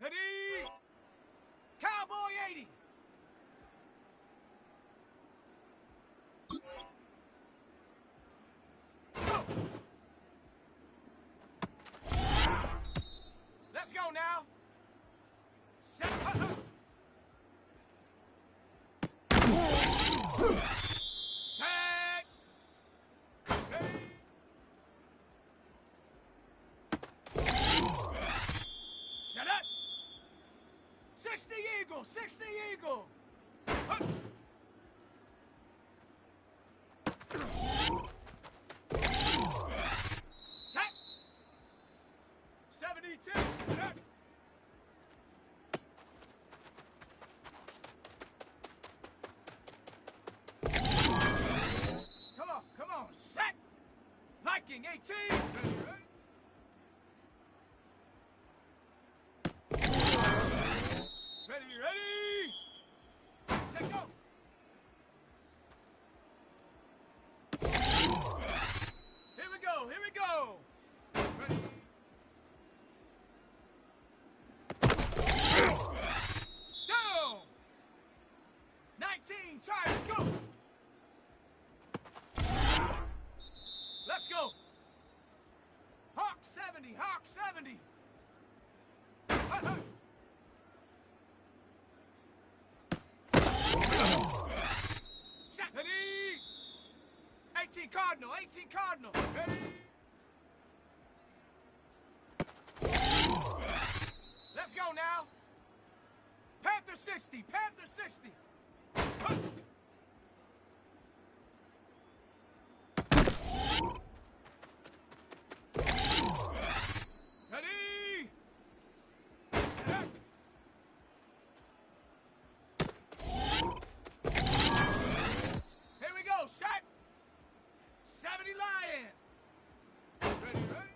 Ready? Cowboy 80. Go. Let's go now. Set. Set. Ready. Set up. 60 Eagle, 60 Eagle. Huh. Set. 72. Set. Come on, set. Viking 18. Ready, ready. Take go. Here we go, here we go. Ready. Down. 19, time, go. Let's go. Hawk 70, Hawk 70. Ready? 18 Cardinal, 18 Cardinal. Ready? Let's go now. Panther 60, Panther 60. Huh. Ready? Here we go, set. 70 Lion. Ready, ready?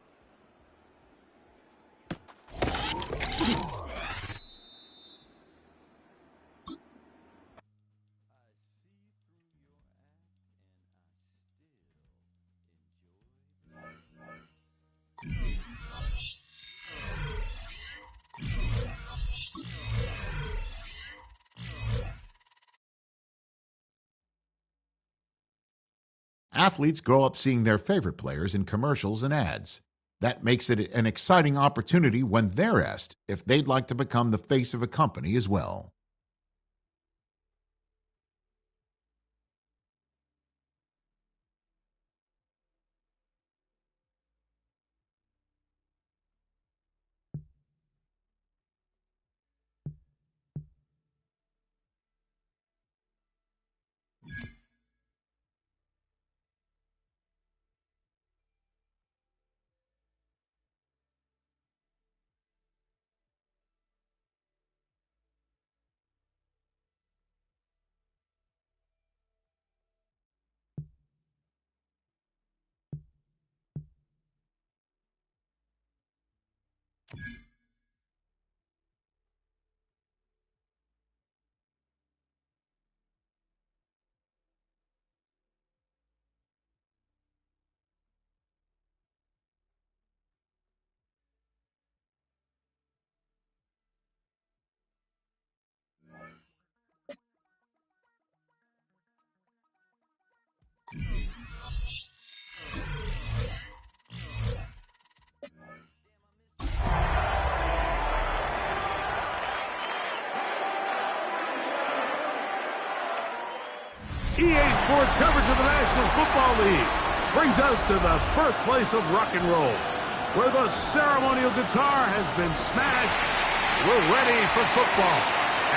Athletes grow up seeing their favorite players in commercials and ads. That makes it an exciting opportunity when they're asked if they'd like to become the face of a company as well. EA Sports coverage of the National Football League brings us to the birthplace of rock and roll, where the ceremonial guitar has been smashed. We're ready for football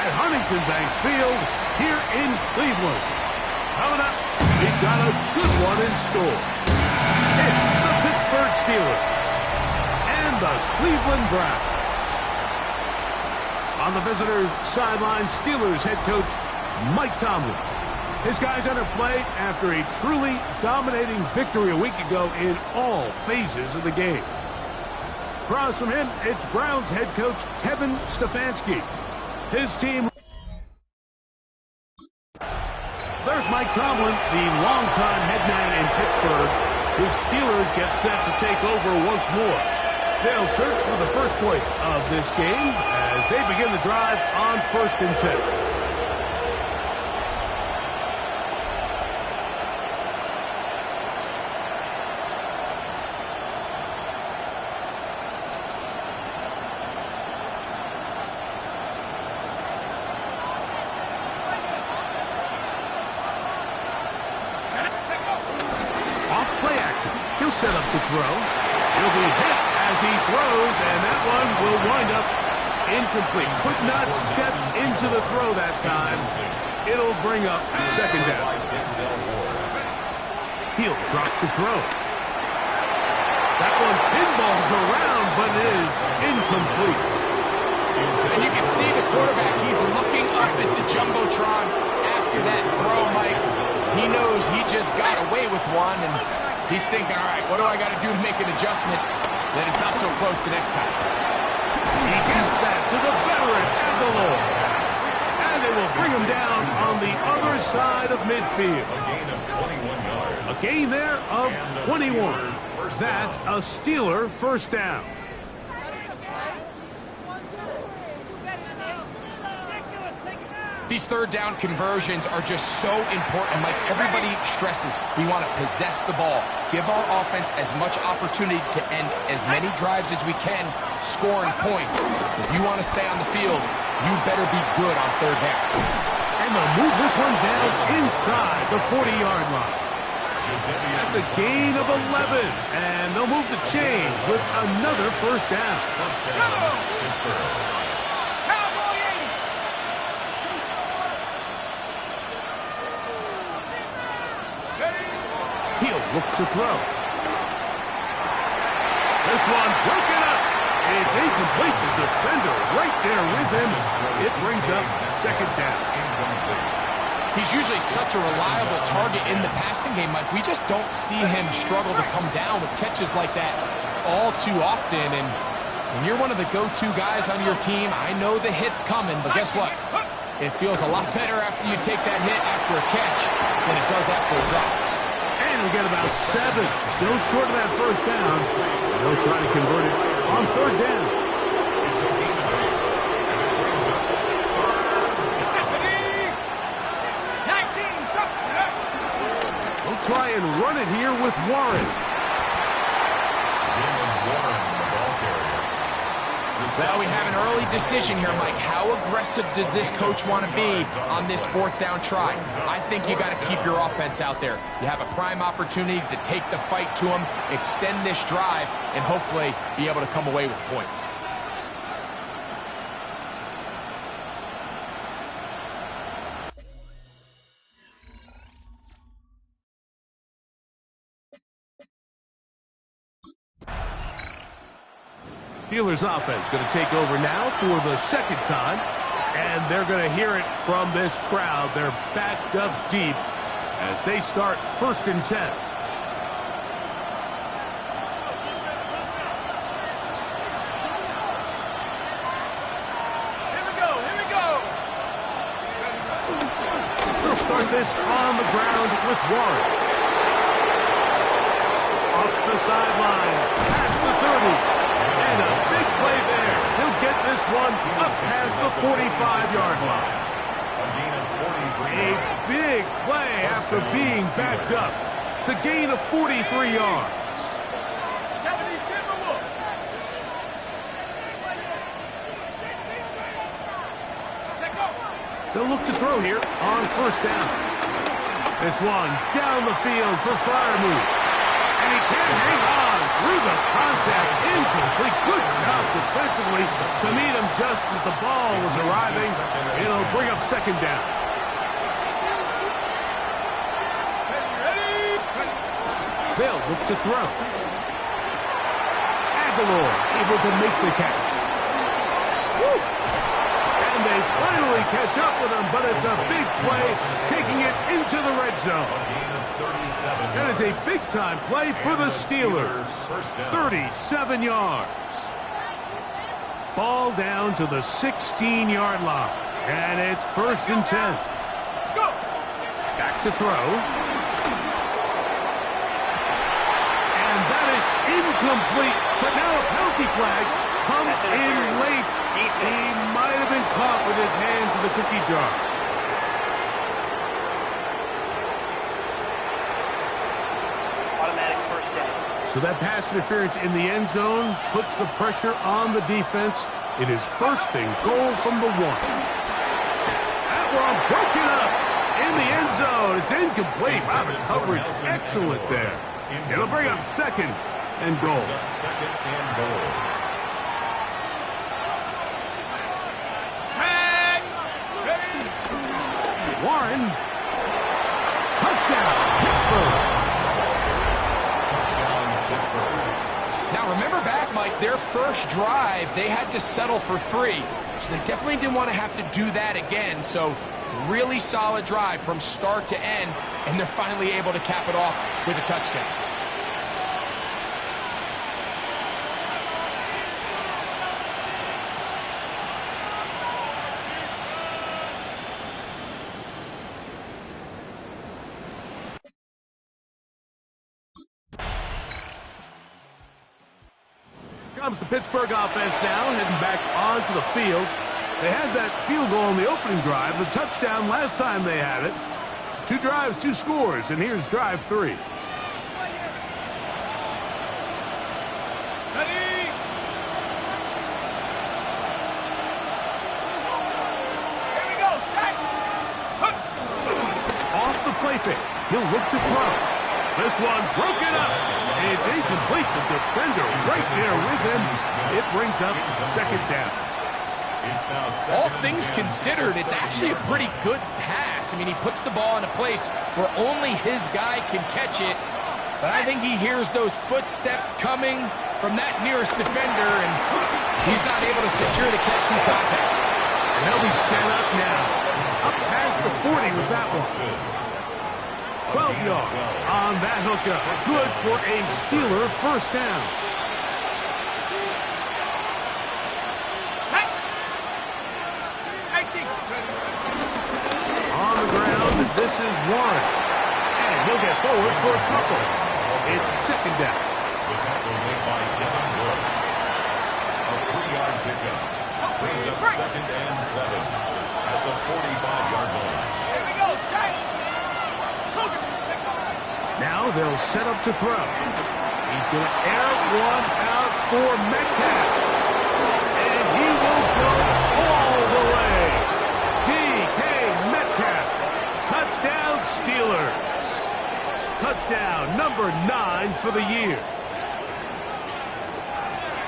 at Huntington Bank Field here in Cleveland. Coming up, we've got a good one in store. It's the Pittsburgh Steelers and the Cleveland Browns. On the visitors' sideline, Steelers head coach Mike Tomlin. His guys under play after a truly dominating victory a week ago in all phases of the game. Across from him, it's Browns head coach Kevin Stefanski. His team... There's Mike Tomlin, the longtime head man in Pittsburgh. His Steelers get set to take over once more. They'll search for the first points of this game as they begin the drive on 1st and 10. Set up to throw. He'll be hit as he throws, and that one will wind up incomplete. Could not step into the throw that time. It'll bring up 2nd down. He'll drop to throw. That one pinballs around, but it is incomplete. And you can see the quarterback, he's looking up at the Jumbotron after that throw, Mike. He knows he just got away with one, and he's thinking, all right, what do I got to do to make an adjustment that it's not so close the next time? He gets that to the veteran Aguilar. And they will bring him down on the other side of midfield. A gain of 21 yards. A gain there of 21. That's a Steeler 1st down. These 3rd down conversions are just so important, Mike. Everybody stresses we want to possess the ball, give our offense as much opportunity to end as many drives as we can, scoring points. If you want to stay on the field, you better be good on 3rd down. And they'll move this one down inside the 40-yard line. That's a gain of 11, and they'll move the chains with another 1st down. Pittsburgh. He'll look to throw. This one broken up. It's incomplete. The defender right there with him. It brings up 2nd down. He's usually such a reliable target in the passing game, Mike. We just don't see him struggle to come down with catches like that all too often. And when you're one of the go-to guys on your team, I know the hit's coming, but guess what? It feels a lot better after you take that hit after a catch than it does after a drop. And we get about 7. Still short of that 1st down. They'll try to convert it on 3rd down. They'll try and run it here with Warren. Well, we have an early decision here, Mike. How aggressive does this coach want to be on this 4th down try? I think you got to keep your offense out there. You have a prime opportunity to take the fight to them, extend this drive, and hopefully be able to come away with points. Steelers offense going to take over now for the 2nd time. And they're going to hear it from this crowd. They're backed up deep as they start 1st and 10. Here we go. They'll start this on the ground with Warren. Up the sideline, past the 30. And a big play there. He'll get this one up past the 45-yard line. A big play after being backed up to gain of 43 yards. They'll look to throw here on 1st down. This one down the field for Freiermuth. And he can't hang on through the contact. Incomplete. Good job defensively to meet him just as the ball was arriving. It'll bring up 2nd down. They'll look to throw. Aguilar able to make the catch. Woo! And they finally catch up with him, but it's a big play, taking it into the red zone. That is a big-time play for the Steelers. 37 yards. Ball down to the 16-yard line. And it's 1st and 10. Let's go. Back to throw. And that is incomplete. But now a penalty Penalty flag comes in late. He might have been caught with his hands in the cookie jar. Automatic first down. So that pass interference in the end zone puts the pressure on the defense. It is first and goal from the 1. That one broken up in the end zone. It's incomplete. Wow, the coverage excellent there. It'll bring up second and goal. Second and goal. Warren. Touchdown, Pittsburgh. Now, remember back, Mike, their first drive, they had to settle for 3. So they definitely didn't want to have to do that again. So really solid drive from start to end, and they're finally able to cap it off with a touchdown. Comes the Pittsburgh offense now, heading back onto the field. They had that field goal in the opening drive, the touchdown last time they had it. 2 drives, 2 scores, and here's drive 3. Off the play fake, he'll look to throw. This one broken up. It's incomplete. The defender right there with him. It brings up second down. All things considered, it's actually a pretty good pass. I mean, he puts the ball in a place where only his guy can catch it. But I think he hears those footsteps coming from that nearest defender, and he's not able to secure the catch through contact. And they'll be set up now. Up past the 40 with that one. 12 yards on that hookup. Good for a Steeler first down. On the ground, this is Warren. And he'll get forward for a couple. It's second down. The tackle made by Devin Wood. A 3-yard pickup. Brings up second and 7 at the 45-yard line. Now they'll set up to throw. He's going to air one out for Metcalf. And he will go all the way. DK Metcalf. Touchdown Steelers. Touchdown number 9 for the year.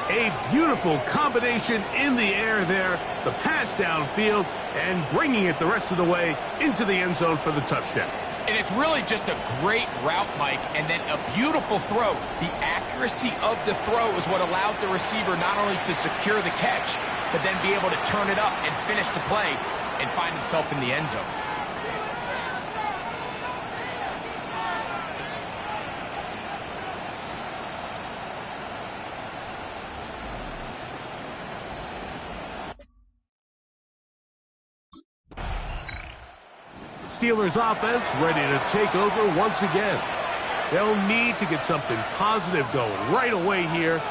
A beautiful combination in the air there. The pass downfield and bringing it the rest of the way into the end zone for the touchdown. And it's really just a great route, Mike, and then a beautiful throw. The accuracy of the throw is what allowed the receiver not only to secure the catch, but then be able to turn it up and finish the play and find himself in the end zone. Steelers offense ready to take over once again. They'll need to get something positive going right away here.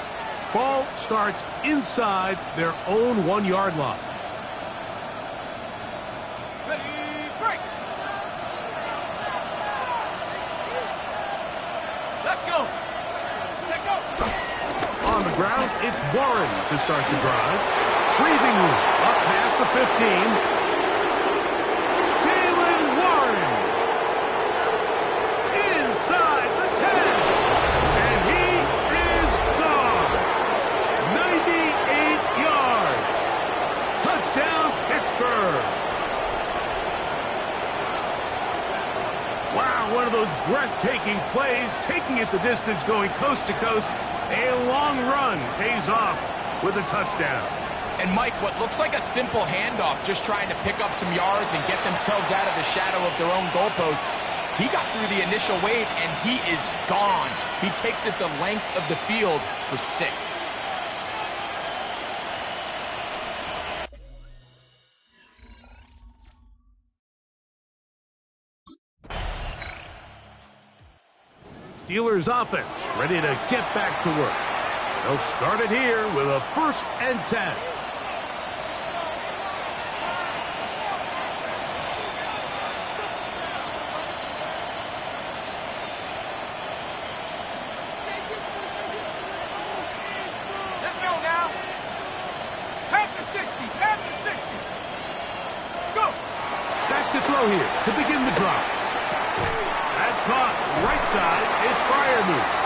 Ball starts inside their own 1-yard line. Ready, break. Let's go. Let's go. On the ground, it's Warren to start the drive. Breathing room up past the 15. Wow, one of those breathtaking plays, taking it the distance, going coast to coast. A long run pays off with a touchdown. And Mike, what looks like a simple handoff, just trying to pick up some yards and get themselves out of the shadow of their own goalpost. He got through the initial wave, and he is gone. He takes it the length of the field for 6. Steelers offense ready to get back to work. They'll start it here with a 1st and 10. Let's go now. Pass the 60. Pass the 60. Let's go. Back to throw here to begin the drive. That's caught. Right side. It's Freiermuth.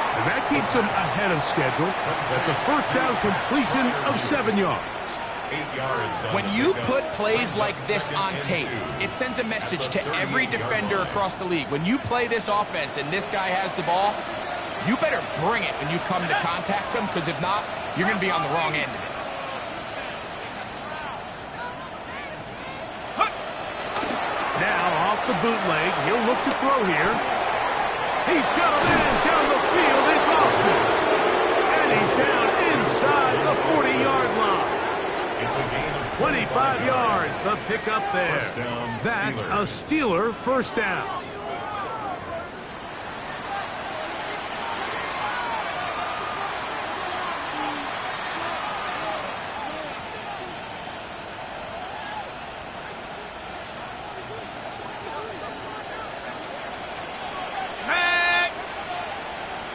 And that keeps him ahead of schedule. That's a 1st down completion of 7 yards. 8 yards. When you put plays like this on tape, it sends a message to every defender across the league. When you play this offense and this guy has the ball, you better bring it when you come to contact him, because if not, you're going to be on the wrong end of it. Now off the bootleg, he'll look to throw here. He's got a man down the field. It's Austin. And he's down inside the 40-yard line. It's a gain of 25 yards, the pickup there. First down, That's Steelers. a Steeler 1st down. Set.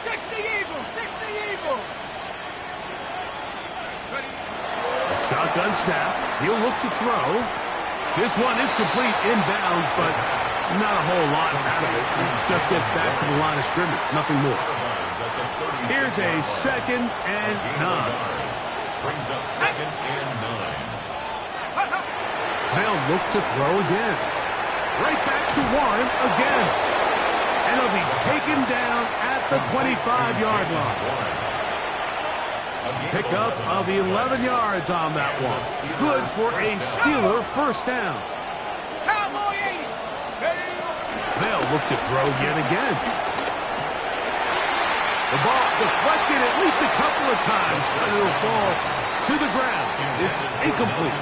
60 Eagles. 60 Eagles. Ready. A shotgun snap. He'll look to throw. This one is complete inbounds, but not a whole lot out of it. He just gets back to the line of scrimmage. Nothing more. Here's a 2nd and 9. Brings up 2nd and 9. They'll look to throw again. Right back to Warren again. And he'll be taken down at the 25-yard line. Pickup of 11 yards on that one. Good for a Steeler 1st down. Cowboy 80. Steady. They'll look to throw yet again. The ball deflected at least a couple of times, but it'll fall to the ground. It's incomplete.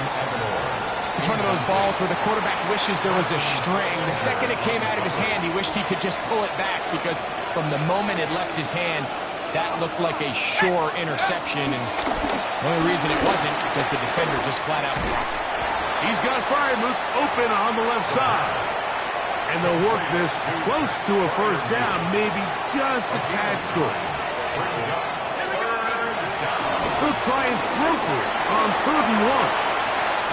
It's one of those balls where the quarterback wishes there was a string. The second it came out of his hand, he wished he could just pull it back, because from the moment it left his hand, that looked like a sure interception, and the only reason it wasn't because the defender just flat out dropped it. He's got Freiermuth open on the left side. And they'll work this close to a 1st down, maybe just a tad short. He'll try and throw for it on 3rd and 1.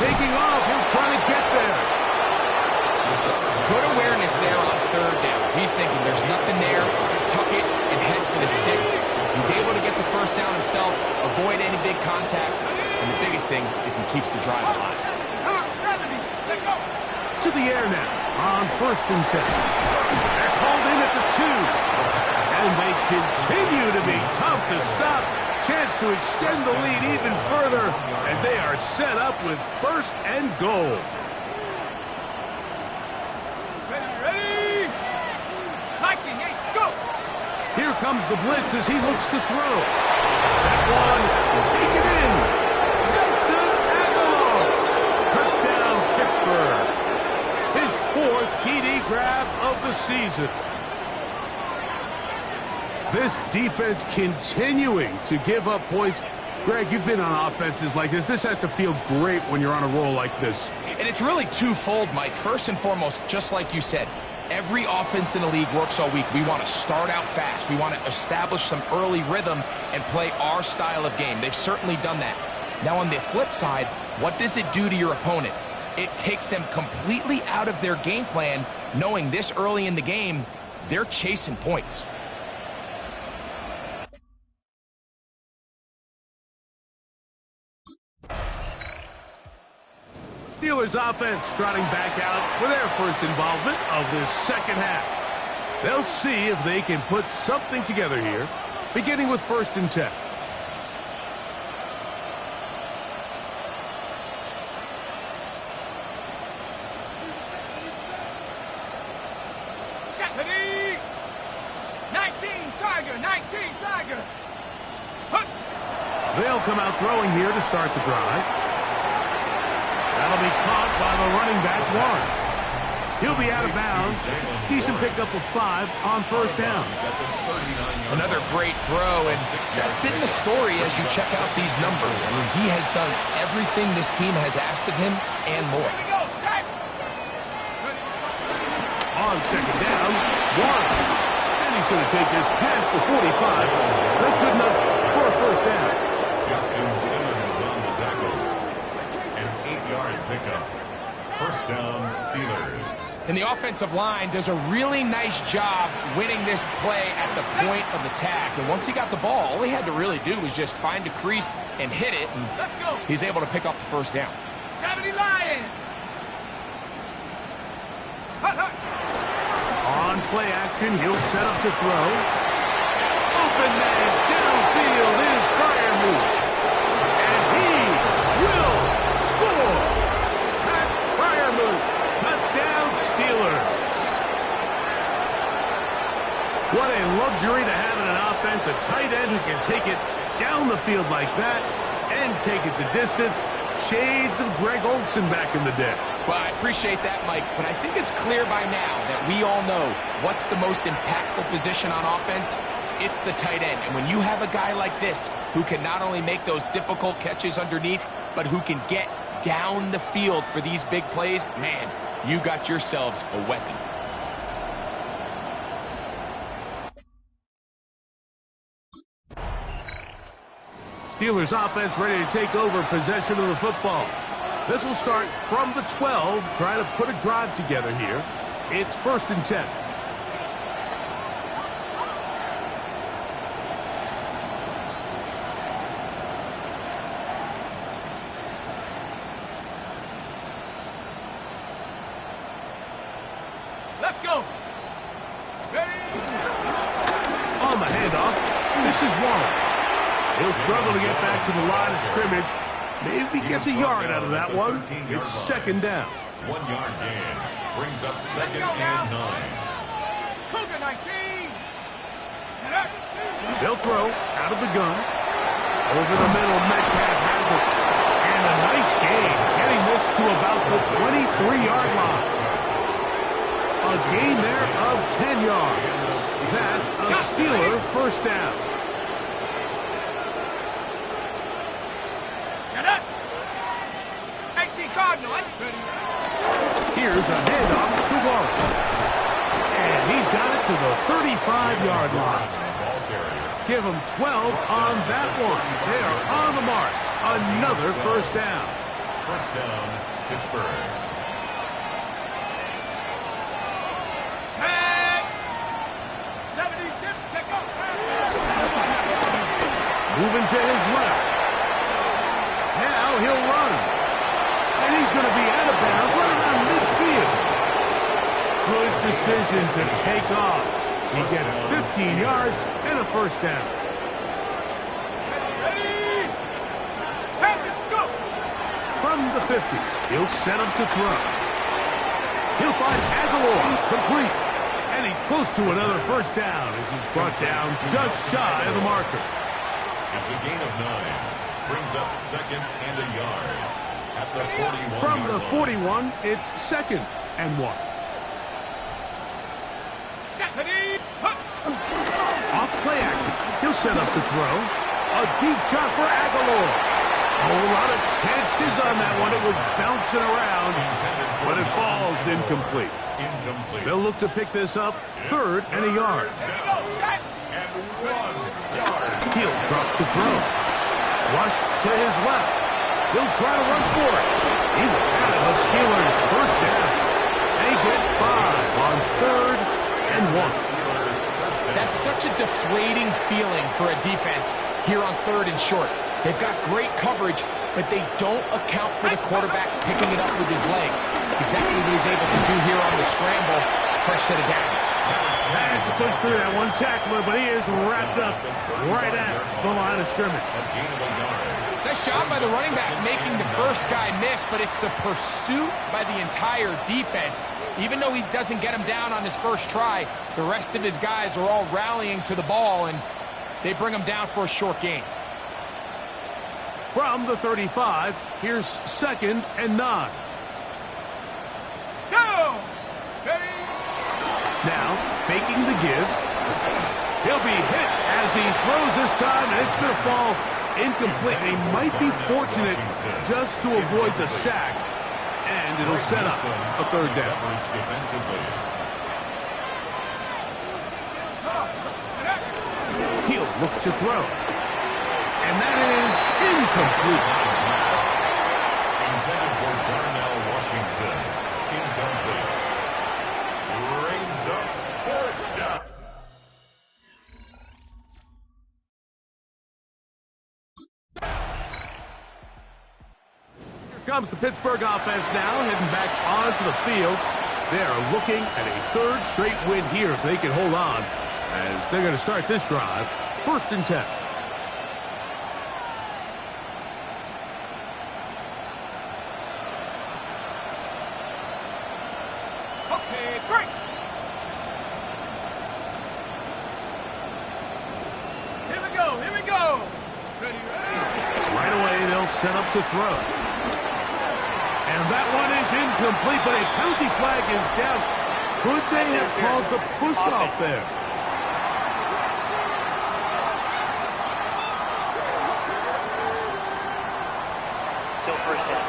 Taking off, he'll try to get there. Good awareness there on 3rd down. He's thinking there's nothing there, tuck it and head for the sticks. He's able to get the 1st down himself, avoid any big contact, and the biggest thing is he keeps the drive alive. 70. Let's go. To the air now on 1st and 10. They're called in at the 2. And they continue to be tough to stop. Chance to extend the lead even further as they are set up with 1st and goal. Ready. Viking 8. Go. Here comes the blitz as he looks to throw. That one, taken in. Nelson Aguilar. Touchdown, Pittsburgh. His 4th TD grab of the season. This defense continuing to give up points. Greg, you've been on offenses like this. This has to feel great when you're on a roll like this. And it's really twofold, Mike. First and foremost, just like you said, every offense in the league works all week. We want to start out fast. We want to establish some early rhythm and play our style of game. They've certainly done that. Now, on the flip side, what does it do to your opponent? It takes them completely out of their game plan, knowing this early in the game, they're chasing points. Steelers offense trotting back out for their 1st involvement of this 2nd half. They'll see if they can put something together here, beginning with 1st and 10. Ready. 19 Tiger. 19 Tiger. They'll come out throwing here to start the drive. That'll be caught by the running back, Lawrence. He'll be out of bounds. Decent pickup of 5 on first down. Another great throw, and that's been the story as you check out these numbers. I mean, he has done everything this team has asked of him and more. On second down, 1. And he's going to take this past the 45. That's good enough for a first down. Justin Simmons on the tackle. An 8-yard pickup. First down, Steelers. And the offensive line does a really nice job winning this play at the point of attack. And once he got the ball, all he had to really do was just find a crease and hit it. And he's able to pick up the first down. 70 Lions. On play action, he'll set up to throw. Open man downfield is Freiermuth. And he will score. Pat Freiermuth. Touchdown, Steelers. What a luxury to have in an offense. A tight end who can take it down the field like that and take it the distance. Shades of Greg Olsen back in the day. Well, I appreciate that, Mike, but I think it's clear by now that we all know what's the most impactful position on offense. It's the tight end. And when you have a guy like this who can not only make those difficult catches underneath, but who can get down the field for these big plays, man, you got yourselves a weapon. Steelers offense ready to take over possession of the football. This will start from the 12, trying to put a drive together here. It's 1st and 10. Let's go. On the handoff, this is Waller. He'll struggle to get back to the line of scrimmage. Maybe gets a yard out of that one. It's 2nd down. 1-yard gain. Brings up 2nd and 9. Cougar 19. They'll throw out of the gun. Over the middle, Metcalf has it. And a nice gain, getting this to about the 23-yard line. A gain there of 10 yards. That's a Steeler first down. Here's a handoff to Waller. And he's got it to the 35-yard line. Give him 12 on that one. They are on the march. Another first down. First down, Pittsburgh. Set. 72. Take off. Moving to his left. Now he'll run. And he's going to be out of bounds right around midfield. Good decision to take off. He gets 15 yards and a first down. Ready. Let's go. From the 50, he'll set up to throw. He'll find Aguilar, complete. And he's close to another first down as he's brought down just shy of the marker. It's a gain of 9. Brings up 2nd and a yard. At the 41. From the 41, it's 2nd and 1. Off play action. He'll set up to throw. A deep shot for Aguilar. A whole lot of chances on that one. It was bouncing around, but it falls incomplete. They'll look to pick this up 3rd and a yard. And 1 yard. He'll drop to throw. Flush to his left. He'll try to run for it. He will have the Steelers first down. They get 5 on 3rd and 1. That's such a deflating feeling for a defense here on 3rd and short. They've got great coverage, but they don't account for the quarterback picking it up with his legs. It's exactly what he's able to do here on the scramble. Fresh set of downs. Had to push through that one tackler, but he is wrapped up right at the line of scrimmage. Nice job by the running back making the first guy miss, but it's the pursuit by the entire defense. Even though he doesn't get him down on his first try, the rest of his guys are all rallying to the ball, and they bring him down for a short gain. From the 35, here's 2nd and 9. Go! Now, faking the give. He'll be hit as he throws this time, and it's going to fall incomplete. They might be fortunate just to avoid the sack, and it'll set up a third down. He'll look to throw. And that is incomplete. Intended for Darnell Washington. Incomplete. Brings up fourth down. Here comes the Pittsburgh offense now, heading back onto the field. They are looking at a third straight win here if they can hold on, as they're going to start this drive. 1st and 10. Okay, break. Here we go, here we go. Ready, ready. Right away, they'll set up to throw. And that one is incomplete, but a penalty flag is down. Could they have called the push-off there? Still 1st down.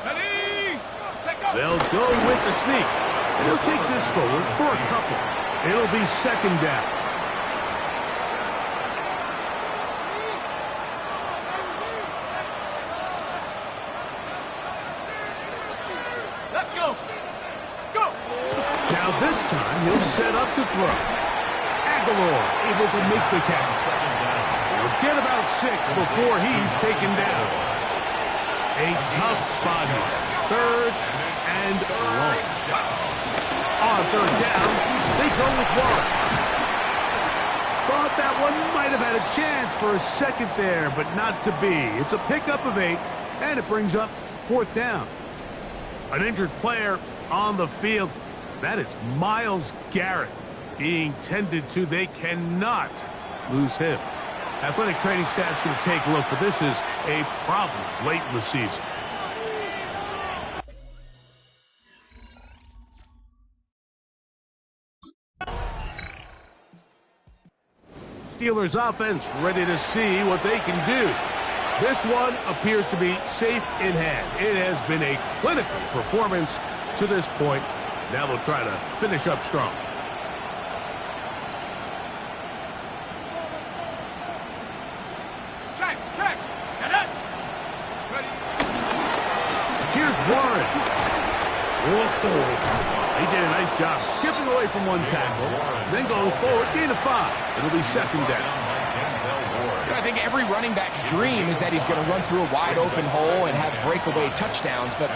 Ready. Take up. They'll go with the sneak. And he'll take this forward for a couple. It'll be 2nd down. Let's go. Let's go. Now this time, he'll set up to throw. Aguilar able to make the catch. He'll get about 6 before he's taken down. A tough spot here. 3rd and long. On 3rd down, they go with Warren. Thought that one might have had a chance for a second there, but not to be. It's a pickup of 8, and it brings up 4th down. An injured player on the field. That is Myles Garrett being tended to. They cannot lose him. Athletic training staff's going to take a look, but this is a problem late in the season. Steelers offense ready to see what they can do. This one appears to be safe in hand. It has been a clinical performance to this point. Now they'll try to finish up strong. Check, check. Set up. Ready. Here's Warren. Whoa. He did a nice job skipping away from one tackle, then going forward, gain of 5. It'll be 2nd down. I think every running back's dream is that he's going to run through a wide open hole and have breakaway touchdowns, but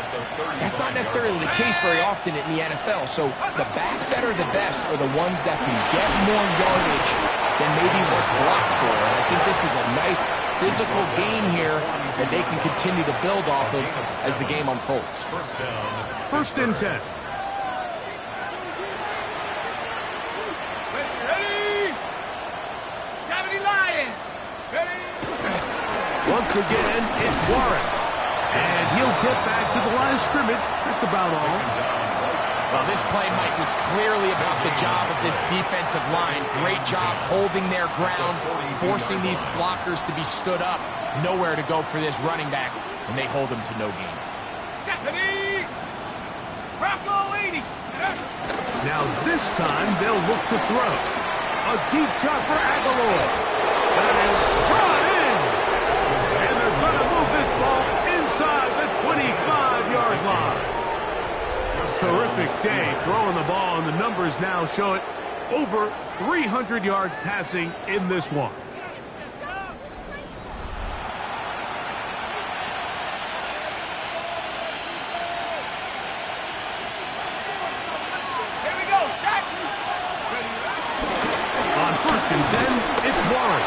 that's not necessarily the case very often in the NFL. So the backs that are the best are the ones that can get more yardage than maybe what's blocked for. And I think this is a nice physical game here that they can continue to build off of as the game unfolds. 1st and 10. Once again, it's Warren. And he'll get back to the line of scrimmage. That's about all. Well, this play, Mike, was clearly about the job of this defensive line. Great job holding their ground, forcing these blockers to be stood up. Nowhere to go for this running back, and they hold him to no gain. Stephanie! Bronco 80s! Now this time, they'll look to throw. A deep shot for Aguilar. That is brought in. And they're going to move this ball inside the 25-yard line. Terrific day throwing the ball, and the numbers now show it. Over 300 yards passing in this one. Here we go, Shaq! On 1st and 10, it's Warren.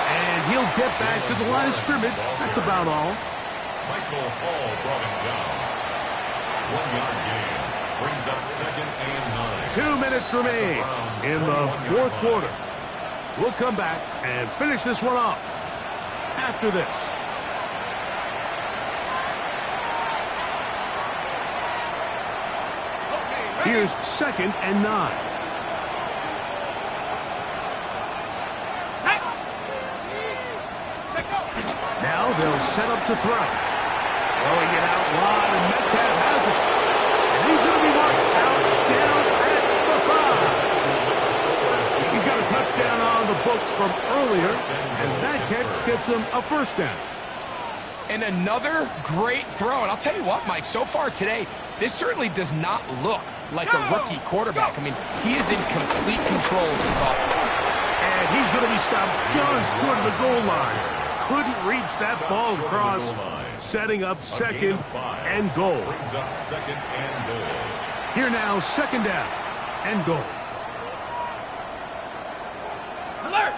And he'll get back to the line of scrimmage. That's about all. Michael Hall brought him down. 1-yard gain. Brings up 2nd and 9. 2 minutes remain in the 4th quarter. We'll come back and finish this one off after this. Here's 2nd and 9. Now they'll set up to throw. Throwing it out wide, and Metcalf has it. And he's going to be marched out down at the 5. He's got a touchdown on the books from earlier, and that catch gets him a first down. And another great throw. And I'll tell you what, Mike, so far today, this certainly does not look like a rookie quarterback. I mean, he is in complete control of this offense. And he's going to be stopped just short of the goal line. Couldn't reach that ball across, setting up 2nd and goal. Brings up 2nd and goal. Here now, 2nd down and goal. Alert!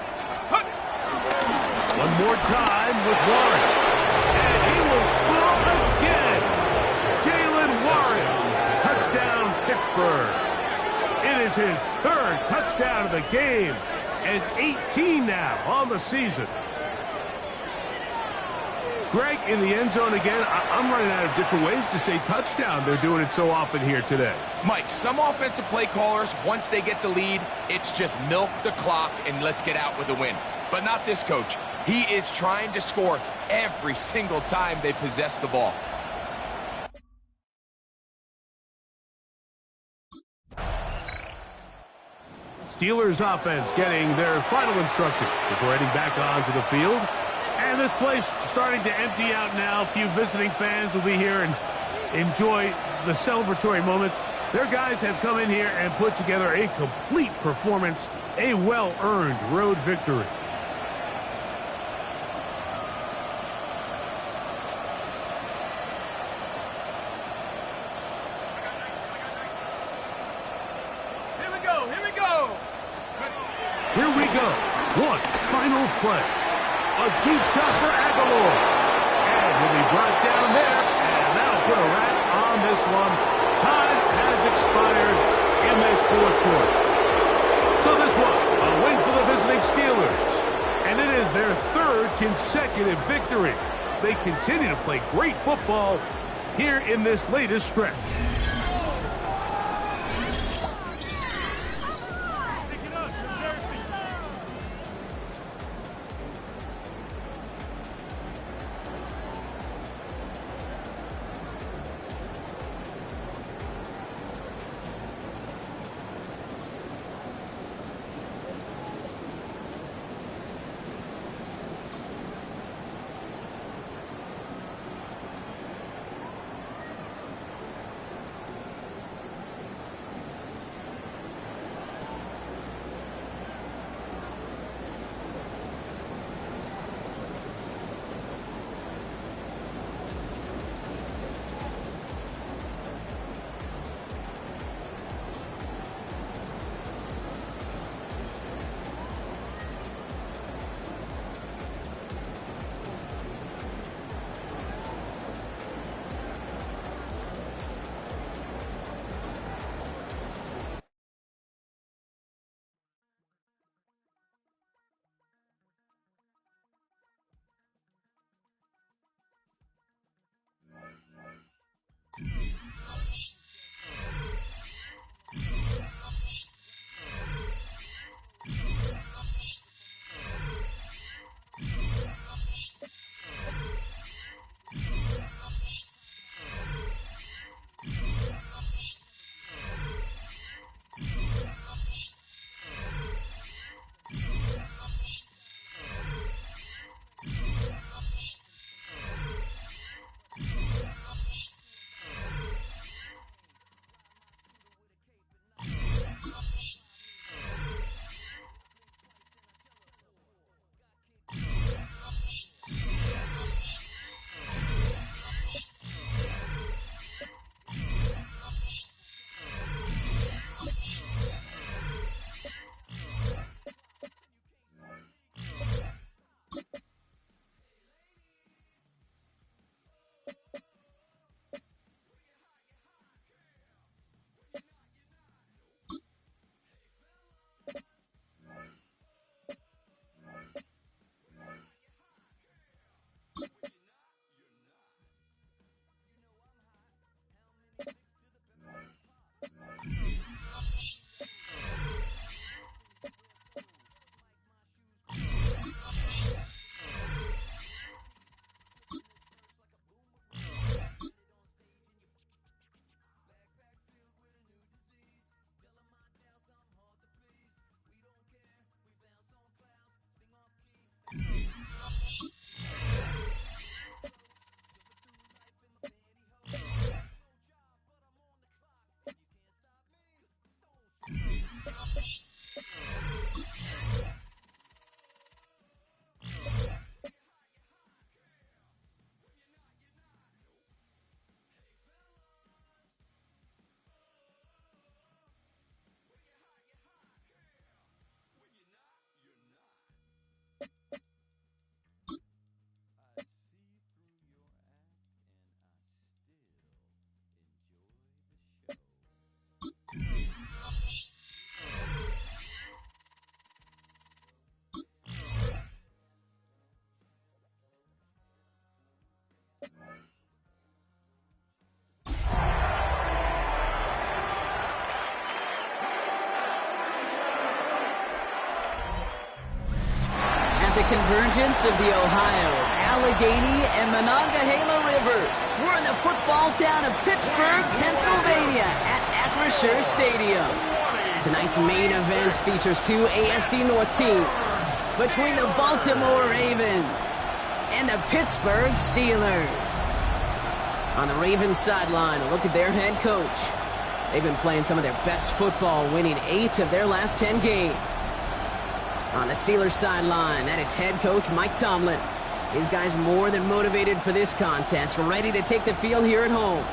One more time with Warren. And he will score again. Jalen Warren. Touchdown, Pittsburgh. It is his 3rd touchdown of the game. And 18 now on the season. Greg, in the end zone again, I'm running out of different ways to say touchdown. They're doing it so often here today. Mike, some offensive play callers, once they get the lead, it's just milk the clock and let's get out with a win. But not this coach. He is trying to score every single time they possess the ball. Steelers offense getting their final instruction before heading back onto the field. And this place starting to empty out now. A few visiting fans will be here and enjoy the celebratory moments. Their guys have come in here and put together a complete performance, a well-earned road victory. Here we go, here we go! Here we go. One final play. A deep shot for Aguilar. And he'll be brought down there. And that'll put a wrap on this one. Time has expired in this 4th quarter. So this one, a win for the visiting Steelers. And it is their 3rd consecutive victory. They continue to play great football here in this latest stretch. The convergence of the Ohio, Allegheny, and Monongahela rivers. We're in the football town of Pittsburgh, Pennsylvania at Acrisure Stadium. Tonight's main event features two AFC North teams between the Baltimore Ravens and the Pittsburgh Steelers. On the Ravens sideline, a look at their head coach. They've been playing some of their best football, winning 8 of their last 10 games. On the Steelers sideline, that is head coach Mike Tomlin. His guys more than motivated for this contest, ready to take the field here at home.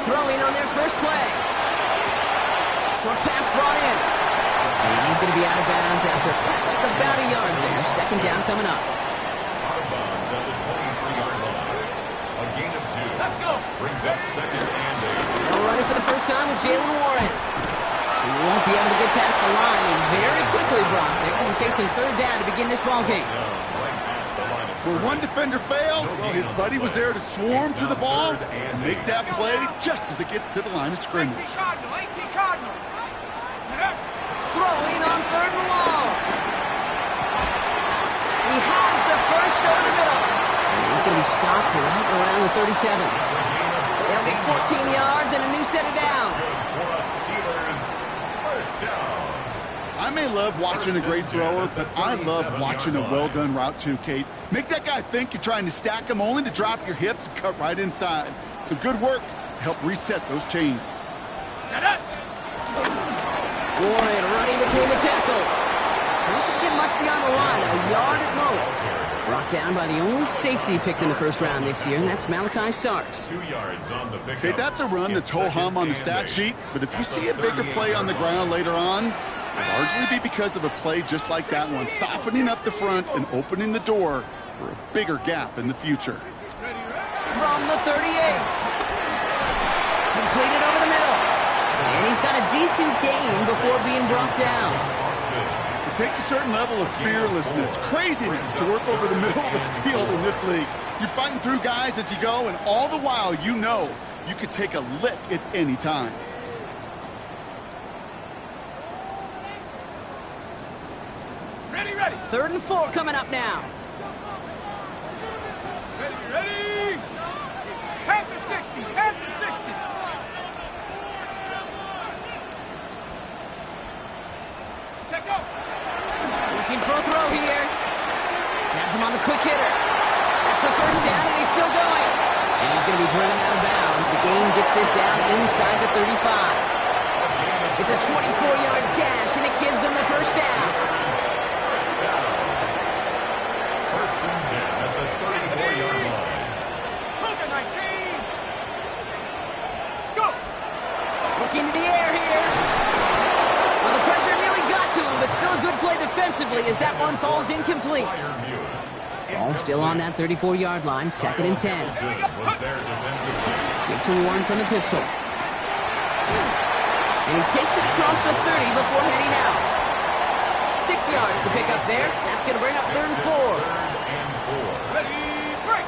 Throwing on their first play. Short pass brought in. And he's going to be out of bounds after looks like about a yard there. Second down coming up. Out of bounds at the 23-yard line. A gain of 2. Let's go. Brings up 2nd and 8. Now running for the first time with Jalen Warren. He won't be able to get past the line, and very quickly, Brock, they're going to be facing 3rd down to begin this ball game. Where one defender failed, his buddy was there to swarm to the ball and make that play just as it gets to the line of scrimmage. 18 Cardinal. Throwing on 3rd and long. He has the first over the middle. And he's going to be stopped right around the 37. They'll get 14 yards and a new set of downs. I may love watching a great thrower, but I love watching a well-done route too, Kate. Make that guy think you're trying to stack him only to drop your hips and cut right inside. Some good work to help reset those chains. Warren running between the tackles. This didn't get much beyond the line, a yard at most. Brought down by the only safety picked in the first round this year, and that's Malachi Starks. 2 yards on the pickup. Okay, that's a run that's ho-hum on the stat sheet, but if you see a bigger play on the ground later on, it'll largely be because of a play just like that one, softening up the front and opening the door for a bigger gap in the future. From the 38. Completed over the middle. And he's got a decent gain before being brought down. It takes a certain level of fearlessness, craziness to work over the middle of the field in this league. You're fighting through guys as you go, and all the while you know you could take a lick at any time. Ready. 3rd and 4 coming up now. Ready. Head to 60. Check up. Looking for a throw here. Has him on the quick hitter. That's the first down, and he's still going. And he's going to be driven out of bounds. The gain gets this down inside the 35. It's a 24-yard gash, and it gives them the first down. First and 10 at the 34-yard line. Cougar 19. Let's go. Looking to the air here. Well, the pressure nearly got to him, but still a good play defensively as that one falls incomplete. Ball still on that 34-yard line, 2nd and 10. Give to Warren from the pistol. And And he takes it across the 30 before heading out. 6 yards to pick up there. That's going to bring up 3rd and 4. Ready, break.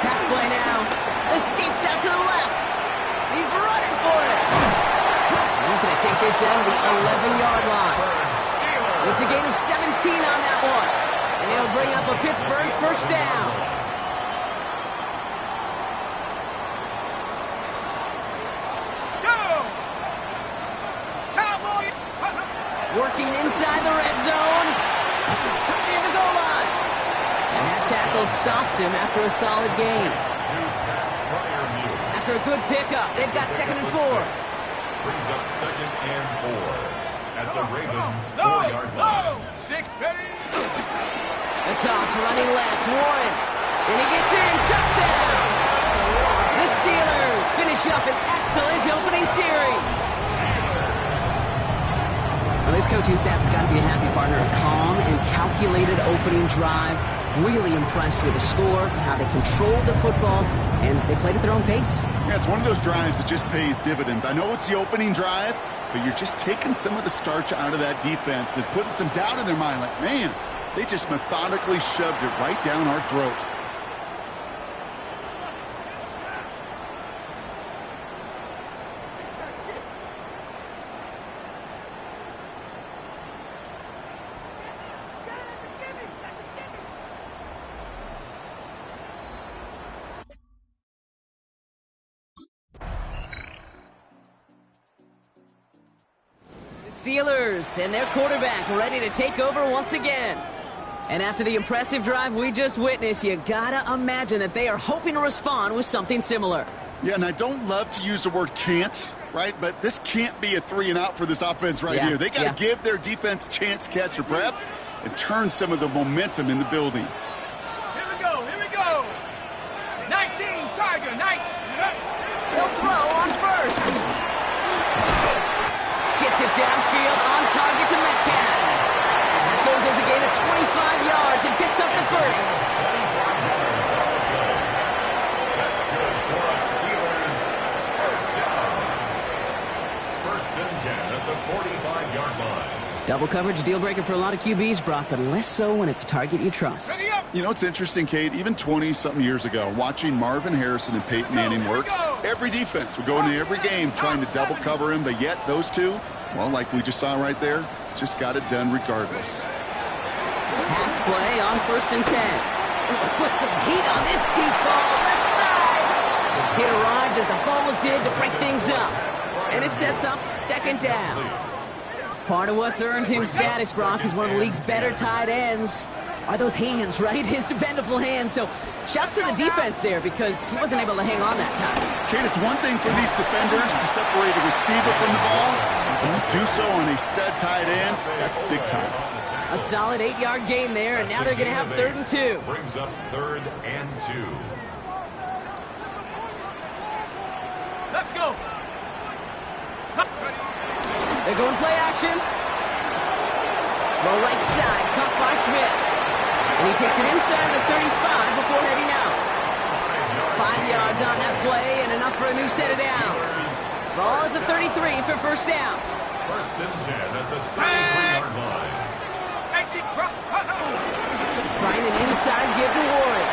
Pass play now. Escapes out to the left. He's running for it. He's going to take this down to the 11-yard line. It's a gain of 17 on that one. And he'll bring up a Pittsburgh first down. Go! Cowboys! Working inside the red zone. Near the goal line. And that tackle stops him after a solid gain. After a good pickup, they've got 2nd and 4. Brings up 2nd and 4 at the Ravens' 4-yard line. 6, ready. The toss running left, Warren. And he gets in, touchdown! The Steelers finish up an excellent opening series. Well, this coaching staff has got to be a happy partner. A calm and calculated opening drive. Really impressed with the score, how they controlled the football, and they played at their own pace. Yeah, it's one of those drives that just pays dividends. I know it's the opening drive, but you're just taking some of the starch out of that defense and putting some doubt in their mind. Like, man, they just methodically shoved it right down our throat. Steelers and their quarterback ready to take over once again. And after the impressive drive we just witnessed, you gotta imagine that they are hoping to respond with something similar. Yeah, and I don't love to use the word can't, right? But this can't be a 3-and-out for this offense right here. They got to give their defense a chance to catch their breath and turn some of the momentum in the building. Here we go, here we go. 19, Tiger, 19. They'll throw on first. Gets it downfield, on target to Metcalf. That goes as a gain of 25 yards and picks up the first. That's good for a Steelers first down. 1st and 10 at the 45-yard line. Double coverage, a deal breaker for a lot of QBs, Brock, but less so when it's a target you trust. Ready up. You know, it's interesting, Kate, even 20-something years ago, watching Marvin Harrison and Peyton Manning work, every defense would go into every game trying to double cover him, but yet those two, well, like we just saw right there, just got it done regardless. Pass play on 1st and 10. Put some heat on this deep ball, left side. Hit a ride as the ball did to break things up. And it sets up 2nd down. Part of what's earned him status, Brock, is one of the league's better tight ends. Are those hands, right? His dependable hands. So shouts to the defense there because he wasn't able to hang on that time. Kate, it's one thing for these defenders to separate a receiver from the ball, but to do so on a stud tight end, that's big time. A solid 8-yard gain there, and now they're going to have 3rd and 2. Brings up 3rd and 2. Let's go. They're going play action. Low right side, caught by Smith. And he takes it inside the 35 before heading out. 5 yards on that play and enough for a new set of downs. Ball is the 33 for first down. 1st and 10 at the 33-yard line. Trying an inside give to Warren.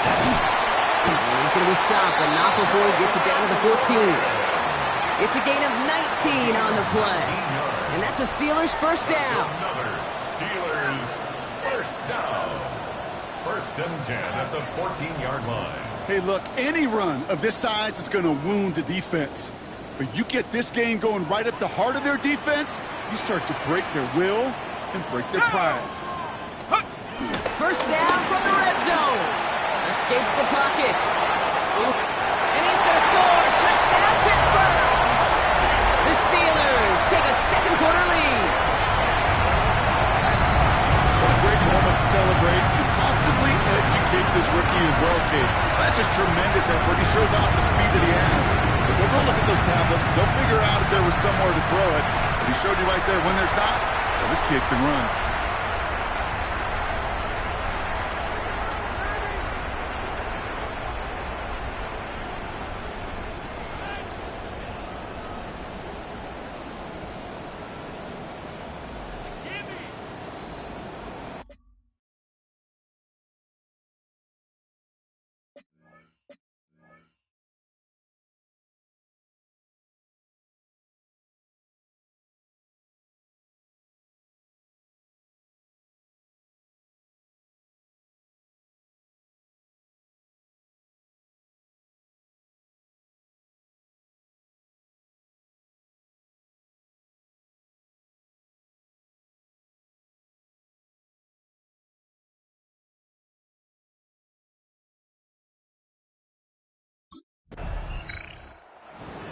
And he's going to be stopped, but not before he gets it down to the 14. It's a gain of 19 on the play. And that's a Steelers first down. Another Steelers first down. 1st and 10 at the 14-yard line. Hey, look, any run of this size is going to wound the defense. But you get this game going right up the heart of their defense, you start to break their will and break their pride. First down from the red zone. Escapes the pocket. And he's going to score. Touchdown, Pittsburgh. The Steelers take a 2nd quarter lead. What a great moment to celebrate and possibly educate this rookie as well, Kate. That's just tremendous effort. He shows off the speed that he has. But they'll go look at those tablets. They'll figure out if there was somewhere to throw it. But he showed you right there when there's not. Well, this kid can run.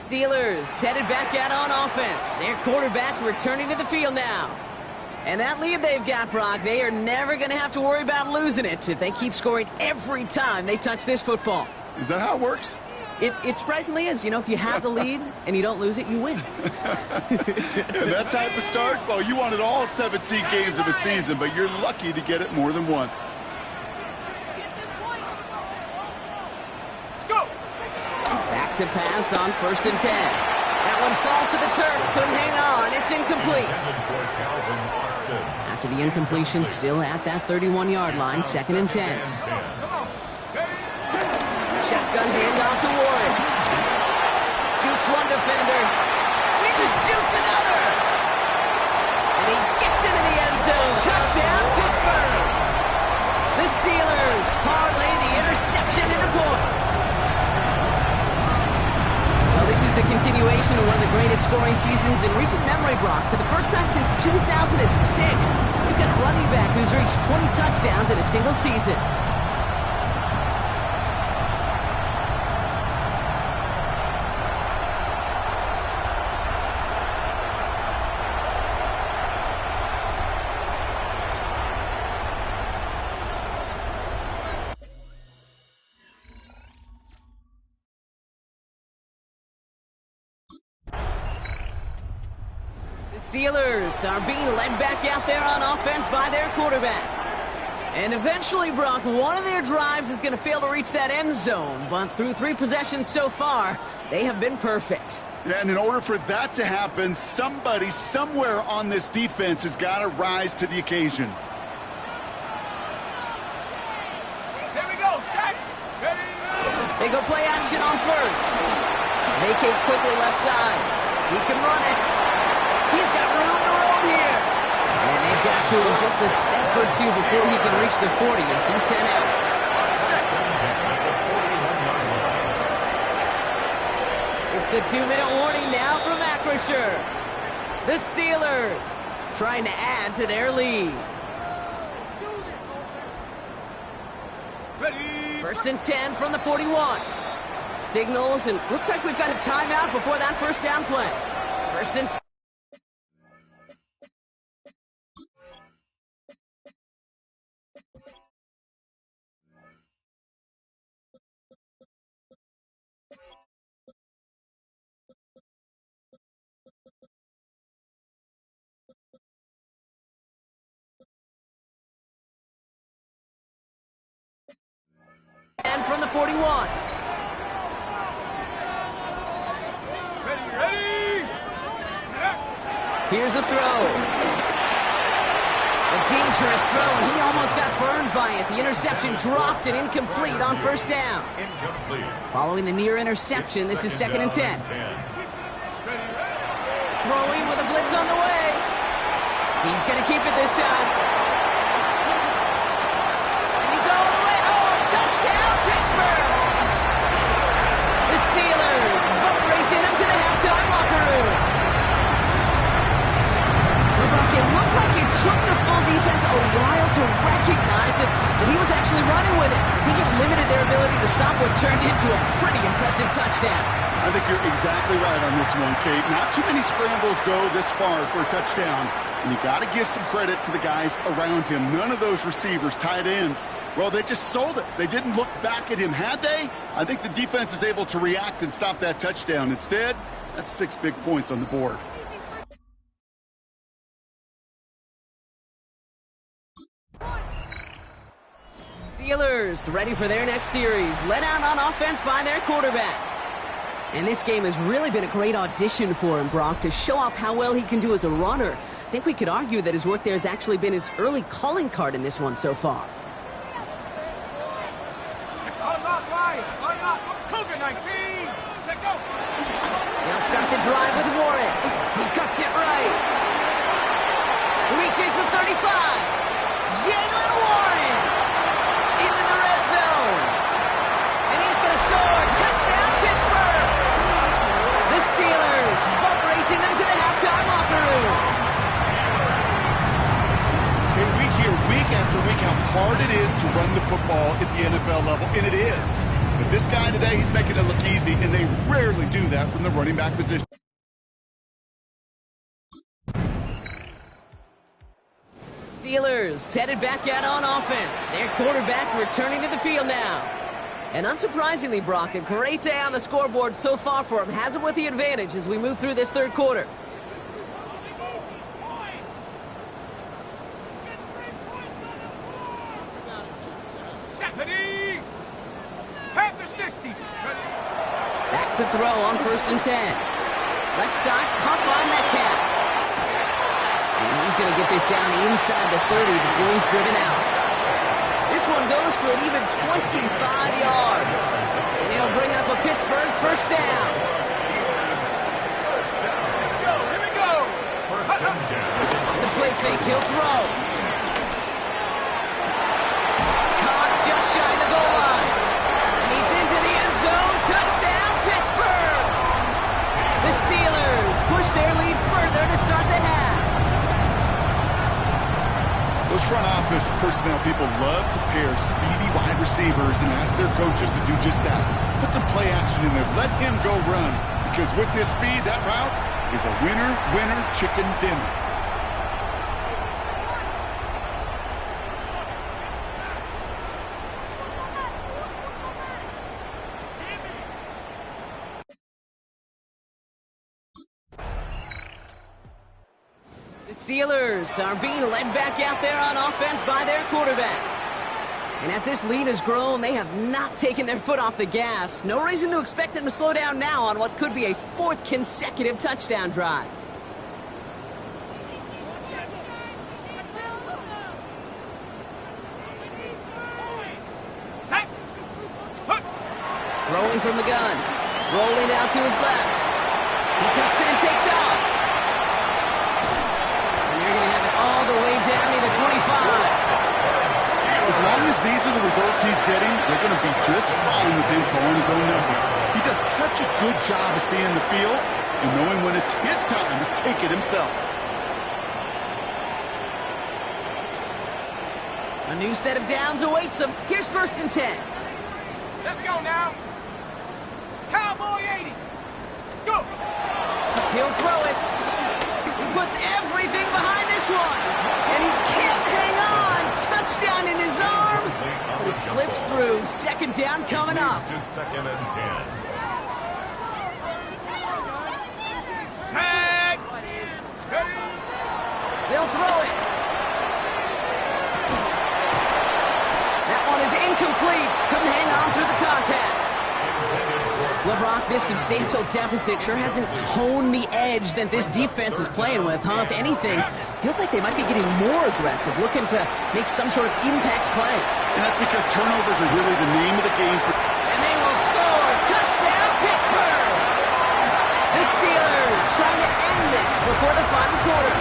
Steelers headed back out on offense. Their quarterback returning to the field now. And that lead they've got, Brock, they are never going to have to worry about losing it if they keep scoring every time they touch this football. Is that how it works? It surprisingly is. You know, if you have the lead and you don't lose it, you win. And that type of start, well, you wanted all 17 games of a season, but you're lucky to get it more than once. Back to pass on 1st and 10. That one falls to the turf. Couldn't hang on. It's incomplete. After the incompletion, still at that 31-yard line, 2nd and 10. Shotgun handoff to Warren. Jukes one defender. He just juked another. And he gets into the end zone. Touchdown, Pittsburgh. The Steelers parlay the interception into points. Well, this is the continuation of one of the greatest scoring seasons in recent memory, Brock. For the first time since 2006, we've got a running back who's reached 20 touchdowns in a single season. Steelers are being led back out there on offense by their quarterback. And eventually, Brock, one of their drives is going to fail to reach that end zone. But through 3 possessions so far, they have been perfect. Yeah, and in order for that to happen, somebody somewhere on this defense has got to rise to the occasion. Here we go, set, ready, They go play action on 1st. Vacates quickly left side. He can run it. He's got room to roam here. And they've got to him just a step or two before he can reach the 40 as he's sent out. It's the 2-minute warning now from Acrisure. The Steelers trying to add to their lead. ready. 1st and 10 from the 41. Signals, and looks like we've got a timeout before that 1st down play. 1st and 10. And from the 41. Ready. Here's a throw. A dangerous throw, and he almost got burned by it. The interception dropped and incomplete on 1st down. Incomplete. Following the near interception, this is 2nd and 10. Throwing with a blitz on the way. He's going to keep it this time. And he's all the way home. Touchdown, Pittsburgh. The Steelers boat racing them to the halftime locker room. It looked like it took the full defense a while to recognize that he was actually running with it. I think it limited their ability to stop what turned into a pretty impressive touchdown. I think you're exactly right on this one, Kate. Not too many scrambles go this far for a touchdown. And you got to give some credit to the guys around him. None of those receivers, tight ends, well, they just sold it. They didn't look back at him. Had they? I think the defense is able to react and stop that touchdown. Instead, that's 6 big points on the board. Steelers ready for their next series, led out on offense by their quarterback. And this game has really been a great audition for him, Brock, to show off how well he can do as a runner. I think we could argue that his work there has actually been his early calling card in this one so far. Unlock line. Unlock. Cougar 19. Check go. They'll start the drive with Warren. He cuts it right. Reaches the 35. Jalen Warren into the red zone. And he's going to score. Touchdown, Pittsburgh. The Steelers boat racing them to the halftime locker room. We hear week after week how hard it is to run the football at the NFL level, and it is. But this guy today, he's making it look easy, and they rarely do that from the running back position. Steelers headed back out on offense. Their quarterback returning to the field now. And unsurprisingly, Brock, a great day on the scoreboard so far for him. Has him with the advantage as we move through this third quarter. Back to throw on 1st and 10. Left side, caught by Metcalf. And he's going to get this down inside the 30 before he's driven out. This one goes for an even 25 yards. And it'll bring up a Pittsburgh first down. Here we go. On the play fake, he'll throw. Caught just shy of the goal line. And he's into the end zone. Touchdown, Pittsburgh! The Steelers push their lead further to start the half. Those front office personnel people love to pair speedy wide receivers and ask their coaches to do just that. Put some play action in there. Let him go run. Because with his speed, that route is a winner, winner, chicken dinner. Steelers are being led back out there on offense by their quarterback. And as this lead has grown, they have not taken their foot off the gas. No reason to expect them to slow down now on what could be a 4th consecutive touchdown drive. Throwing from the gun. Rolling out to his left. He tucks it and takes off. All the way down to the 25. As long as these are the results he's getting, they're going to be just fine with him calling his own number. He does such a good job of seeing the field and knowing when it's his time to take it himself. A new set of downs awaits him. Here's 1st and 10. Let's go now. Cowboy 80. Go. He'll throw it. He puts everything behind this one. And he can't hang on. Touchdown in his arms. But it slips through. 2nd down coming up. To 2nd and 10. Tag. They'll throw it. That one is incomplete. Couldn't hang on through the contact. Well, Brock, this substantial deficit sure hasn't toned the edge that this defense is playing with, huh? If anything, feels like they might be getting more aggressive, looking to make some sort of impact play. And that's because turnovers are really the name of the game. And they will score. Touchdown, Pittsburgh! The Steelers trying to end this before the final quarter.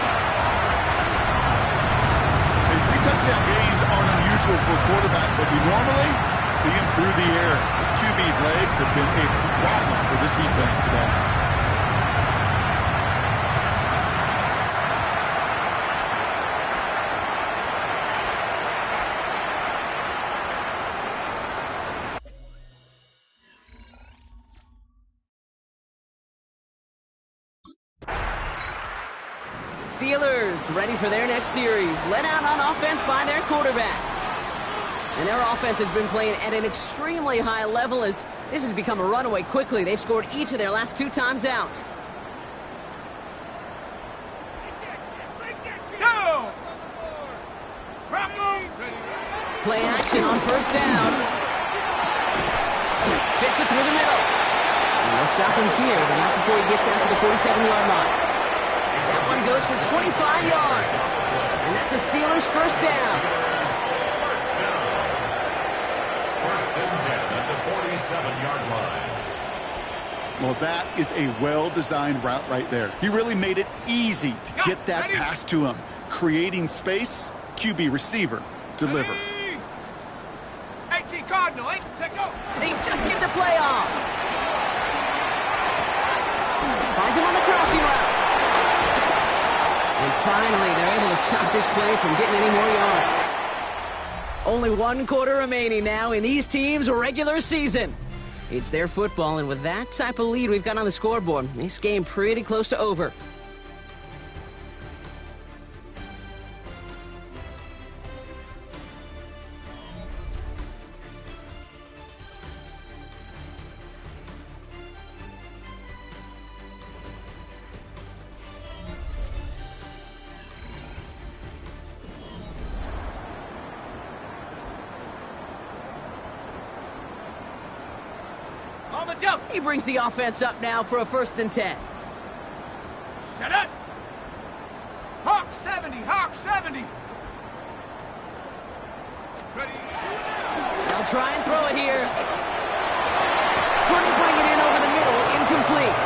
Hey, 3 touchdown games aren't unusual for a quarterback, but we normally see him through the air. This QB's legs have been a problem for this defense today. Steelers ready for their next series. Led out on offense by their quarterback. And their offense has been playing at an extremely high level as this has become a runaway quickly. They've scored each of their last 2 times out. Go. Play action on 1st down. Fits it through the middle. And they'll stop him here, but not before he gets out to the 47-yard line. That one goes for 25 yards. And that's a Steelers first down. First and 10 at the 47-yard line. Well, that is a well-designed route right there. He really made it easy to get that pass to him. Creating space, QB receiver, deliver. AT Cardinal, They just get the play off. Finds him on the crossing route. And finally, they're able to stop this play from getting any more yards. Only one quarter remaining now in these teams' regular season. It's their football, and with that type of lead we've got on the scoreboard, this game pretty close to over. He brings the offense up now for a 1st and 10. Set it. Hawk 70, Hawk 70. Ready. They'll try and throw it here. Couldn't bring it in over the middle. Incomplete.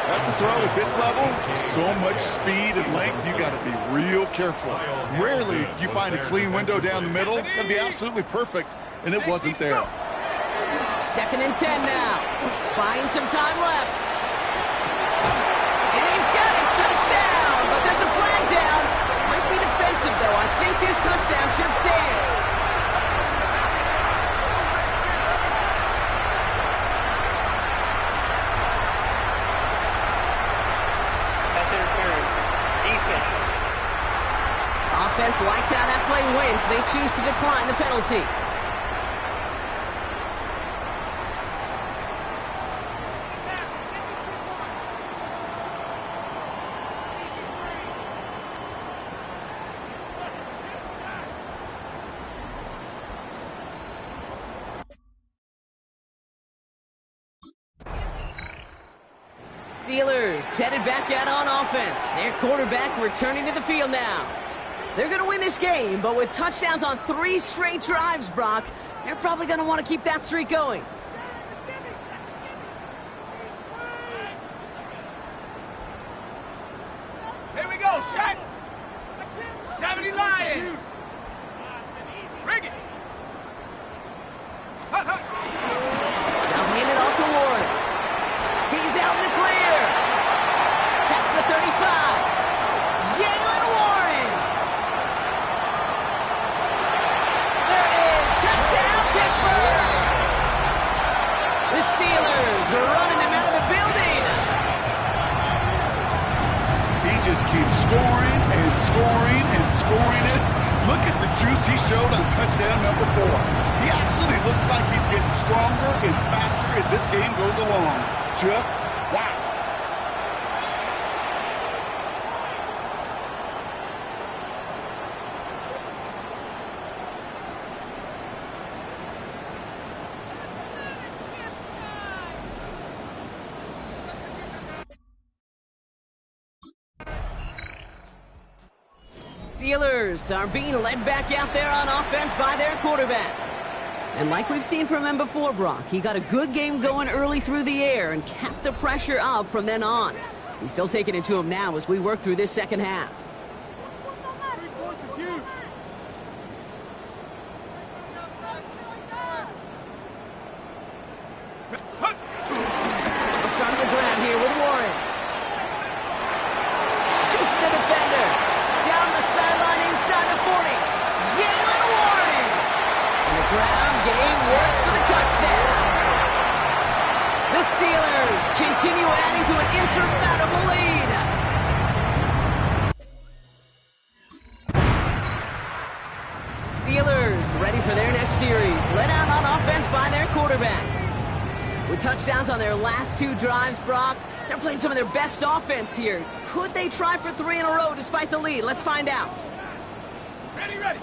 That's a throw at this level. So much speed and length, you got to be real careful. Rarely do you find a clean window down the middle. It's going to be absolutely perfect, and it wasn't there. 2nd and 10 now. Buying some time left. And he's got a touchdown, but there's a flag down. Might be defensive, though. I think this touchdown should stand. Pass interference. Defense. Offense liked how that play went, so they choose to decline the penalty. Steelers headed back out on offense. Their quarterback returning to the field now. They're going to win this game, but with touchdowns on 3 straight drives, Brock, they're probably going to want to keep that streak going. Here we go, set. 70 Lions. Bring it. Hut, hut. Now hand it off to Warren. He's out in the clear. Past the 35. Jalen Warren. There it is. Touchdown, Pittsburgh. The Steelers are running them out of the building. He just keeps scoring and scoring and scoring it. Look at the juice he showed on touchdown number 4. He actually looks like he's getting stronger and faster as this game goes along. Just wow. Steelers are being led back out there on offense by their quarterback. And like we've seen from him before, Brock, he got a good game going early through the air and kept the pressure up from then on. He's still taking it to him now as we work through this second half. The start of the ground here with Warren. Juke the defender. Down the sideline inside the 40. Jalen Warren. And the ground game works for the touchdown. The Steelers continue adding to an insurmountable lead. Steelers ready for their next series. Led out on offense by their quarterback. With touchdowns on their last 2 drives, Brock, they're playing some of their best offense here. Could they try for 3 in a row despite the lead? Let's find out. Ready, ready.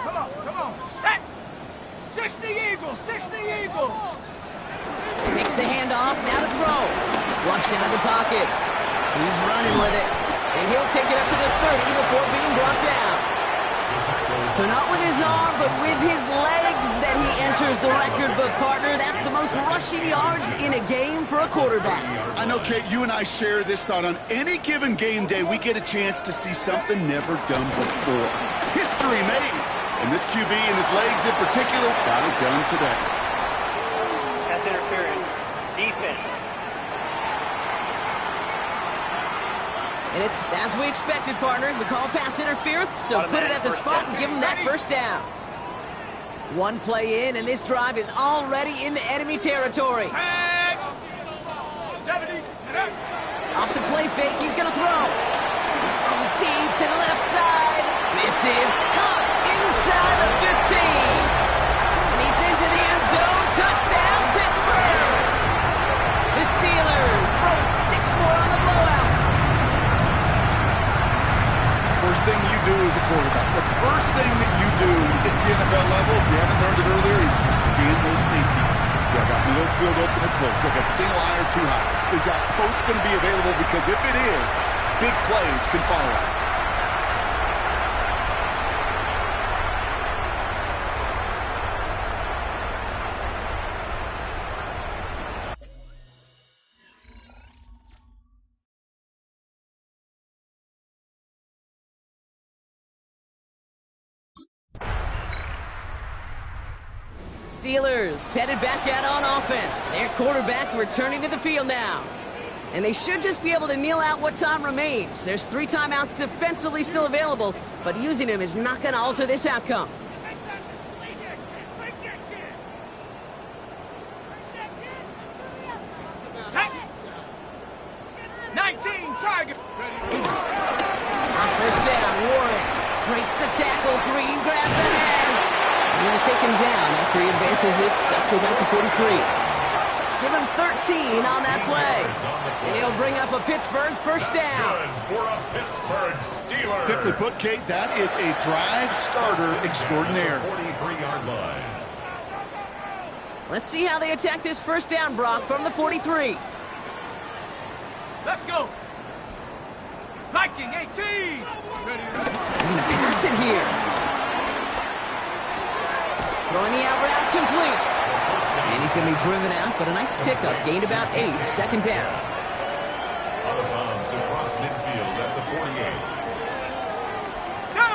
Come on, set. 60 Eagles, 60 Eagles. Makes the handoff, now to throw. Flushed out of the pockets. He's running with it. And he'll take it up to the 30 before being brought down. So not with his arm, but with his legs that he enters the record book, partner. That's the most rushing yards in a game for a quarterback. I know, Kate, you and I share this thought. On any given game day, we get a chance to see something never done before. History made. And this QB and his legs in particular got it done today. Pass interference. Defense. And it's as we expected, partner. We call pass interference, so put it at the spot and give them that first down. One play in, and this drive is already into enemy territory. Tag! 70. Off the play fake, he's going to throw. He's throwing deep to the left side. This is caught inside the 15. And he's into the end zone. Touchdown, Pittsburgh! The Steelers throwing 6 more on the blowout. First thing you do as a quarterback, the first thing that you do when you get to the NFL level, if you haven't learned it earlier, is you scan those safeties. You got middle field open or close. You got single eye or too high. Is that post going to be available? Because if it is, big plays can follow. Steelers headed back out on offense. Their quarterback returning to the field now. And they should just be able to kneel out what time remains. There's 3 timeouts defensively still available, but using them is not going to alter this outcome. 19, Tiger. On first down, Warren breaks the tackle. Green grabs ahead. And they'll take him down after he advances this up to about the 43. Give him 13 on that play. And he'll bring up a Pittsburgh first down. Good for a Pittsburgh Steelers. Simply put, Kate, that is a drive starter extraordinaire. 43-yard line. Let's see how they attack this first down, Brock, from the 43. Let's go. Viking 18. They're going to pass it here. Throwing the out route complete. And he's going to be driven out, but a nice pickup. Gained about 8. Second down. Out of bounds across midfield at the 48. Go.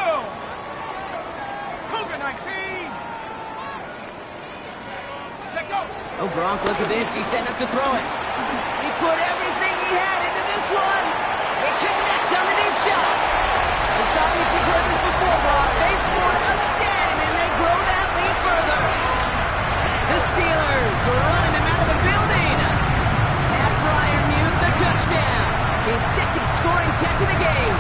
Cougar 19. Check go. Oh, Gronk, look at this. He's setting up to throw it. He put everything he had into this one. They connect on the deep shot. And stop me if you've heard this before, Brock. They've scored again, and they grow that lead further. The Steelers are running them out of the building. Pat Fryermuth, the touchdown. His second scoring catch of the game.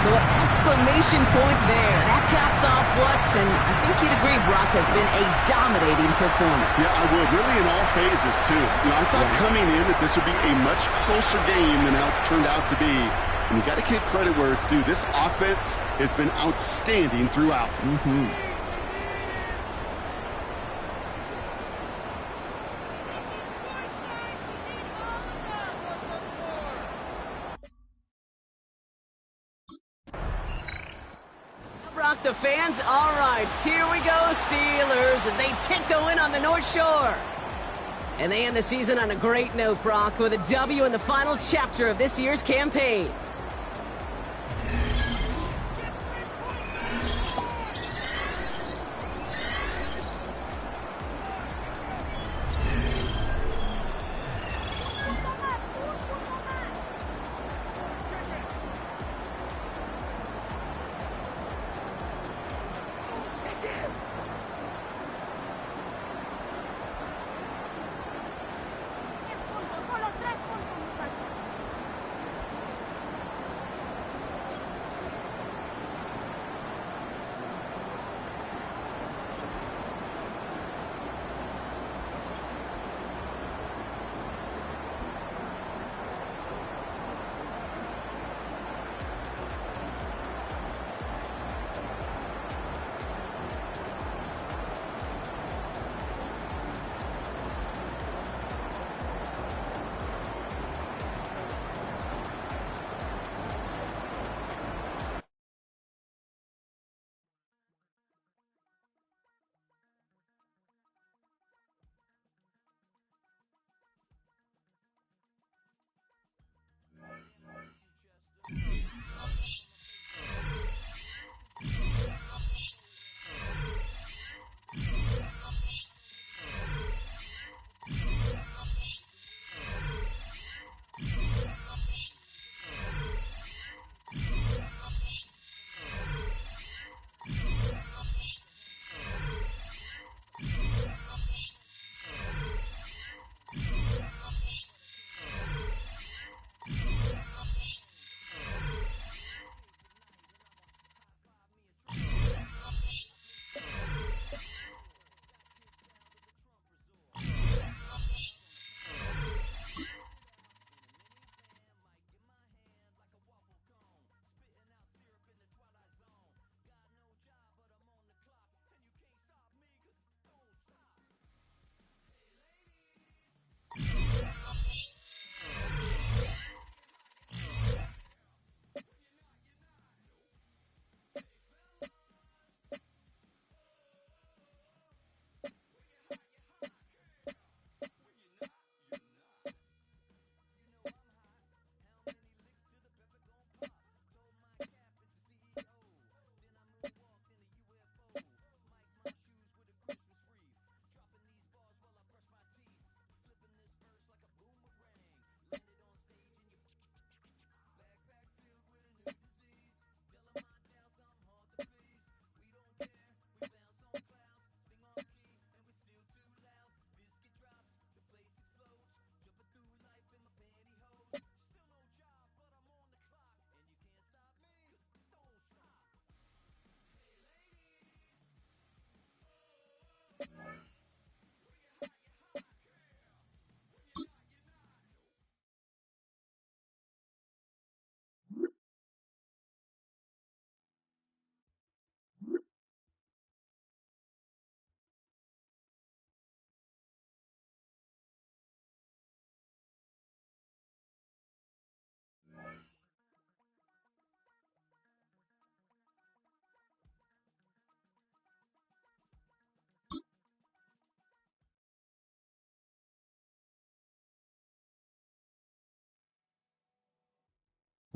So an exclamation point there. That caps off what, and I think you'd agree, Brock, has been a dominating performance. Yeah, I would. Really in all phases, too. You know, I thought coming in that this would be a much closer game than how it's turned out to be. And you got to give credit where it's due. This offense has been outstanding throughout. Brock, the fans, all right, here we go, Steelers, as they take the win on the North Shore. And they end the season on a great note, Brock, with a W in the final chapter of this year's campaign.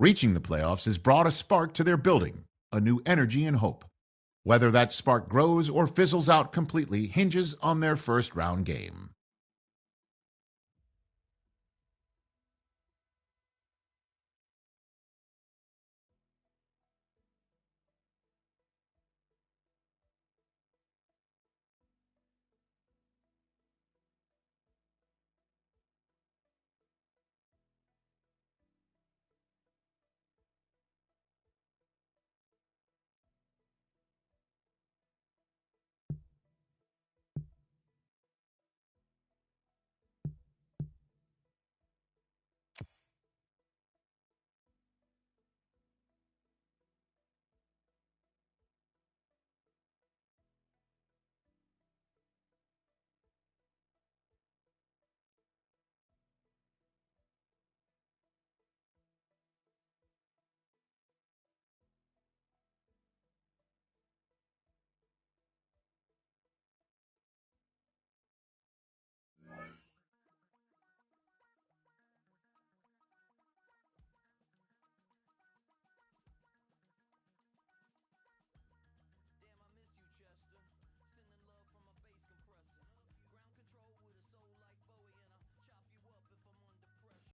Reaching the playoffs has brought a spark to their building, a new energy and hope. Whether that spark grows or fizzles out completely hinges on their first-round game.